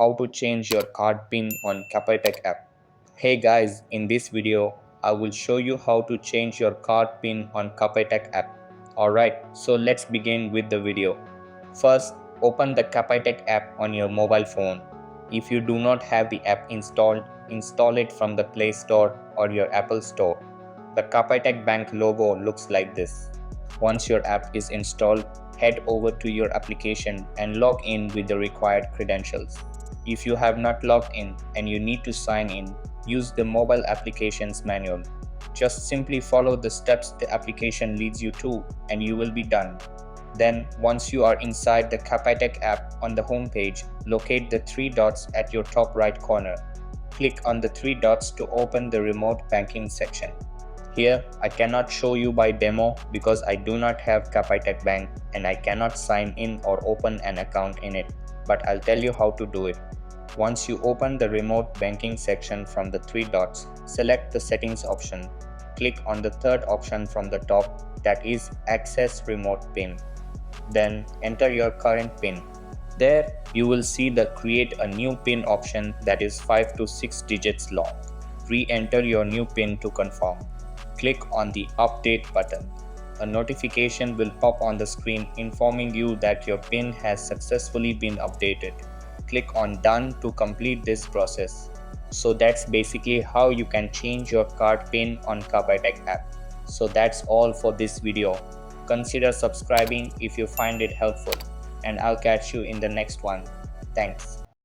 how to change your card PIN on Capitec app. Hey guys, in this video, I will show you how to change your card PIN on Capitec app. Alright, so let's begin with the video. First, open the Capitec app on your mobile phone. If you do not have the app installed, install it from the Play Store or your Apple Store. The Capitec Bank logo looks like this. Once your app is installed, head over to your application and log in with the required credentials. If you have not logged in and you need to sign in, use the mobile applications manual. Just simply follow the steps the application leads you to and you will be done. Then, once you are inside the Capitec app on the home page, locate the three dots at your top right corner. Click on the three dots to open the remote banking section. Here, I cannot show you by demo because I do not have Capitec Bank and I cannot sign in or open an account in it, but I'll tell you how to do it. Once you open the remote banking section from the three dots, select the settings option. Click on the third option from the top, that is Access Remote PIN. Then enter your current PIN. There, you will see the Create a New PIN option that is 5 to 6 digits long. Re-enter your new PIN to confirm. Click on the Update button. A notification will pop on the screen informing you that your PIN has successfully been updated. Click on Done to complete this process. So that's basically how you can change your card PIN on Capitec app. So that's all for this video. Consider subscribing if you find it helpful, and I'll catch you in the next one. Thanks.